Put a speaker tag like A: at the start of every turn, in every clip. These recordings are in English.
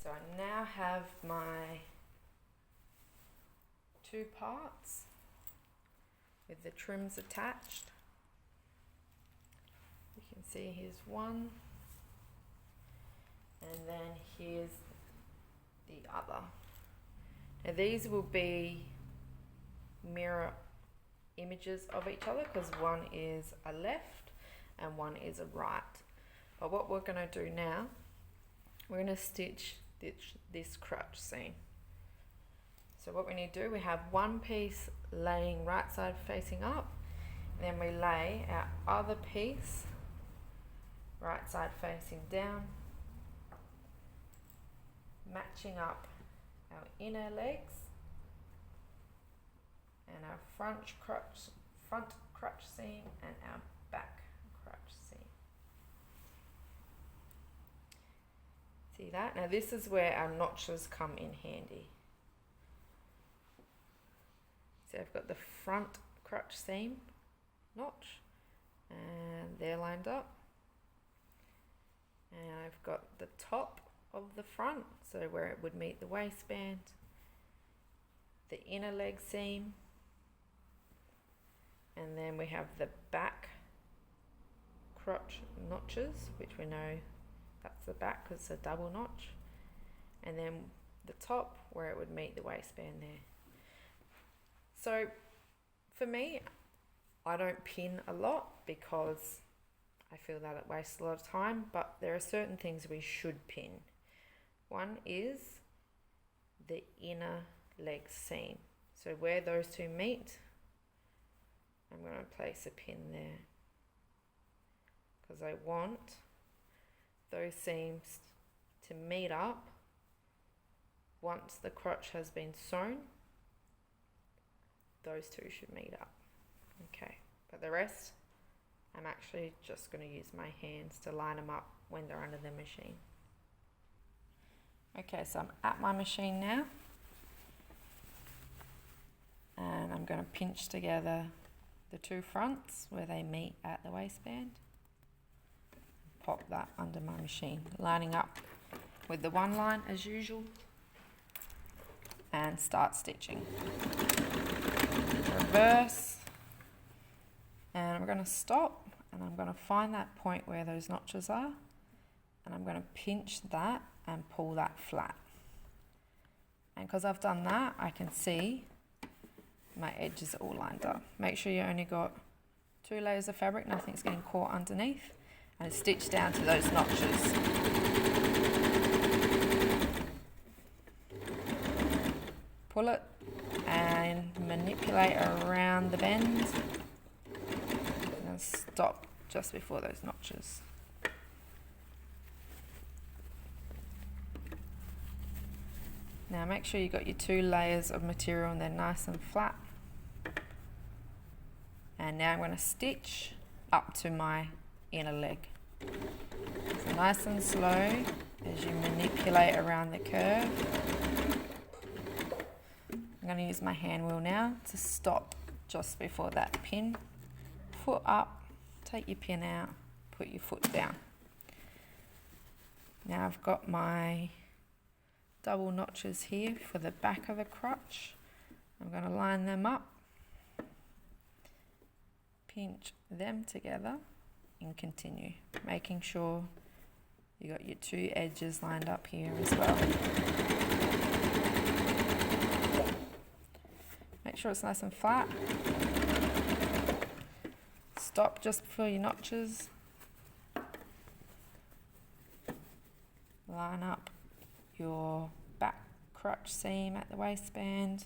A: So I now have my two parts with the trims attached. You can see here's one, and then here's the other. Now these will be mirror images of each other because one is a left and one is a right. But what we're going to do now, we're going to stitch this crotch seam. So what we need to do, we have one piece laying right side facing up, and then we lay our other piece right side facing down, matching up our inner legs and our front crotch seam and our back crotch seam. See that? Now this is where our notches come in handy. So I've got the front crotch seam notch and they're lined up, and I've got the top of the front, so where it would meet the waistband, the inner leg seam, and then we have the back crotch notches, which we know that's the back because it's a double notch, and then the top where it would meet the waistband there. So for me, I don't pin a lot because I feel that it wastes a lot of time, but there are certain things we should pin. One is the inner leg seam. So where those two meet, I'm going to place a pin there because I want those seams to meet up once the crotch has been sewn. Those two should meet up. Okay, but the rest, I'm actually just going to use my hands to line them up when they're under the machine. Okay, so I'm at my machine now, and I'm going to pinch together the two fronts where they meet at the waistband. Pop that under my machine, lining up with the one line as usual, and start stitching. Reverse, and I'm going to stop, and I'm going to find that point where those notches are, and I'm going to pinch that and pull that flat. And because I've done that, I can see my edges are all lined up. Make sure you only got 2 layers of fabric, nothing's getting caught underneath, and stitch down to those notches. Pull it and manipulate around the bend and stop just before those notches. Now make sure you got your 2 layers of material and they're nice and flat. And now I'm going to stitch up to my inner leg. So nice and slow as you manipulate around the curve. I'm going to use my hand wheel now to stop just before that pin. Foot up, take your pin out, put your foot down. Now I've got my double notches here for the back of the crotch. I'm going to line them up, pinch them together and continue, making sure you got your 2 edges lined up here as well. Make sure it's nice and flat. Stop just before your notches. Line up your back crotch seam at the waistband.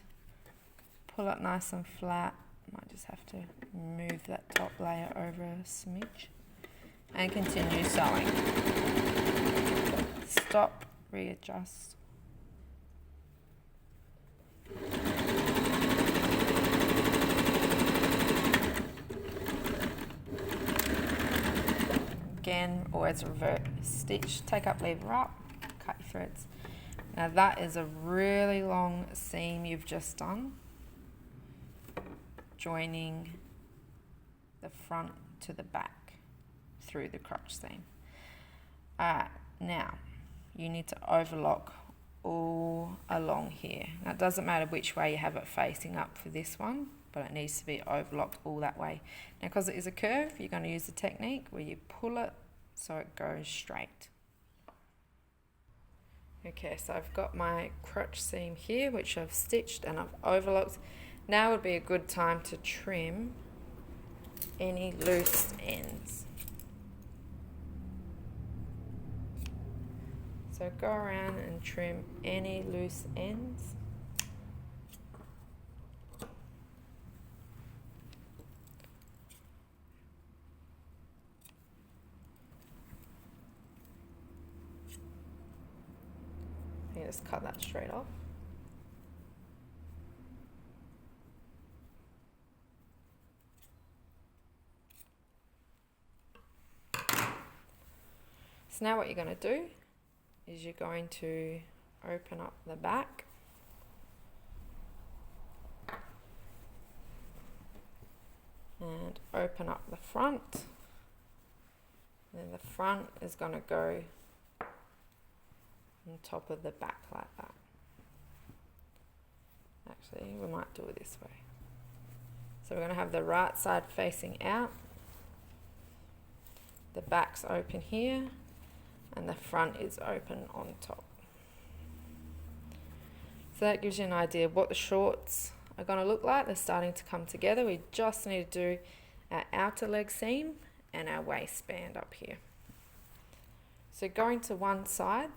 A: Pull it nice and flat. Might just have to move that top layer over a smidge. And continue sewing. Stop, readjust. Again, always reverse stitch, take up, lever up, cut your threads. Now that is a really long seam you've just done, joining the front to the back through the crotch seam. Alright, now you need to overlock all along here. Now it doesn't matter which way you have it facing up for this one, but it needs to be overlocked all that way. Now because it is a curve, you're going to use the technique where you pull it so it goes straight. Okay, so I've got my crotch seam here, which I've stitched and I've overlocked. Now would be a good time to trim any loose ends. So go around and trim any loose ends. You just cut that straight off. So now what you're going to do is you're going to open up the back and open up the front. And then the front is going to go on top of the back like that. Actually, we might do it this way. So we're going to have the right side facing out, the back's open here, and the front is open on top. So that gives you an idea of what the shorts are going to look like. They're starting to come together. We just need to do our outer leg seam and our waistband up here. So going to one side,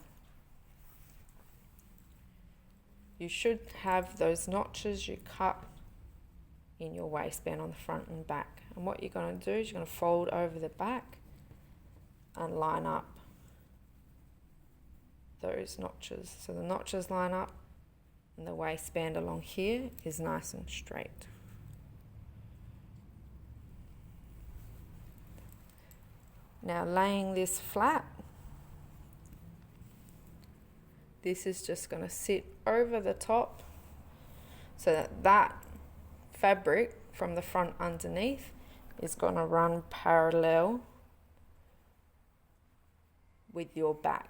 A: you should have those notches you cut in your waistband on the front and back. And what you're going to do is you're going to fold over the back and line up those notches. So the notches line up and the waistband along here is nice and straight. Now laying this flat, this is just going to sit over the top so that that fabric from the front underneath is going to run parallel with your back.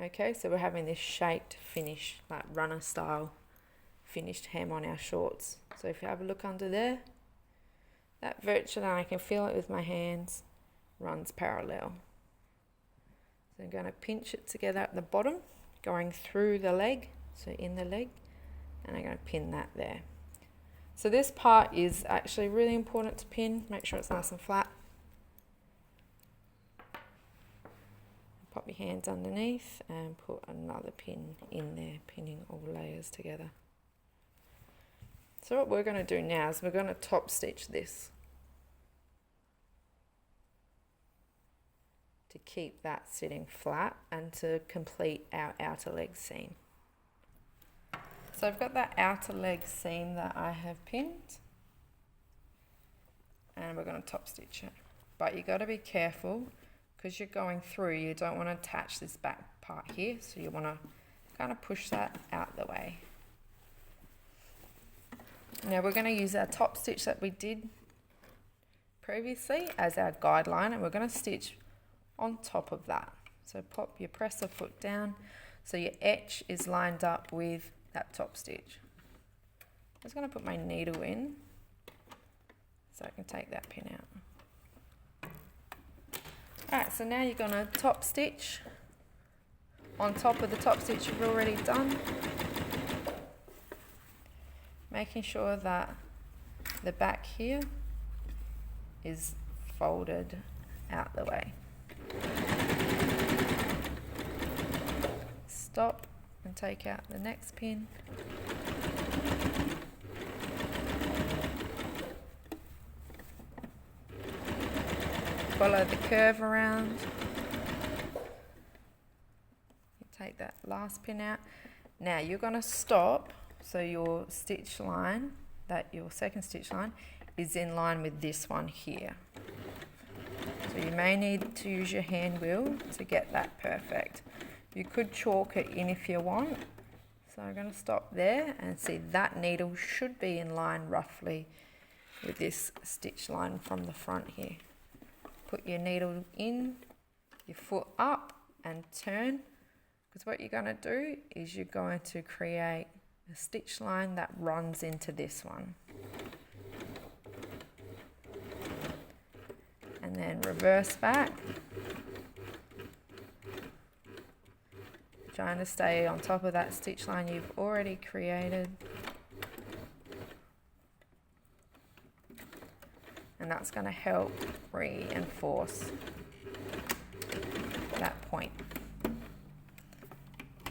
A: Okay, so we're having this shaped finish, like runner style finished hem on our shorts. So if you have a look under there, that virtually, I can feel it with my hands, runs parallel. So I'm going to pinch it together at the bottom, going through the leg, so in the leg, and I'm going to pin that there. So this part is actually really important to pin. Make sure it's nice and flat. Pop your hands underneath and put another pin in there, pinning all layers together. So what we're going to do now is we're going to top stitch this to keep that sitting flat and to complete our outer leg seam. So I've got that outer leg seam that I have pinned and we're going to top stitch it. But you've got to be careful because you're going through, you don't want to attach this back part here, so you want to kind of push that out the way. Now we're going to use our top stitch that we did previously as our guideline, and we're going to stitch on top of that. So pop your presser foot down so your edge is lined up with that top stitch. I'm just going to put my needle in so I can take that pin out. Alright, so now you're going to top stitch on top of the top stitch you've already done, making sure that the back here is folded out the way. Stop and take out the next pin. Follow the curve around. You take that last pin out. Now you're going to stop so your stitch line, your second stitch line, is in line with this one here. So you may need to use your hand wheel to get that perfect. You could chalk it in if you want. So I'm going to stop there and see that needle should be in line roughly with this stitch line from the front here. Put your needle in, your foot up and turn Because what you're going to do is you're going to create a stitch line that runs into this one. And then reverse back. Trying to stay on top of that stitch line you've already created. And that's going to help reinforce that point.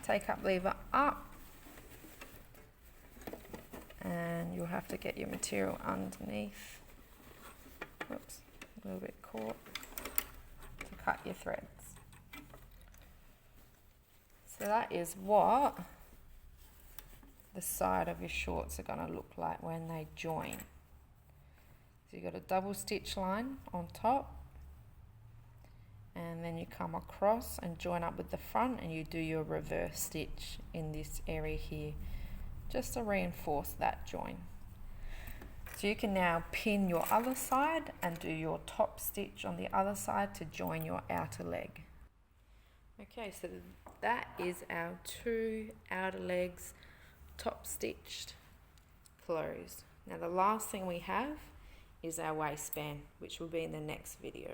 A: Take up lever up, and you'll have to get your material underneath. Whoops, a little bit caught, to cut your threads. So that is what the side of your shorts are going to look like when they join. So you've got a double stitch line on top, and then you come across and join up with the front, and you do your reverse stitch in this area here just to reinforce that join. So you can now pin your other side and do your top stitch on the other side to join your outer leg. Okay, so that is our 2 outer legs top stitched closed. Now the last thing we have is our waistband, which will be in the next video.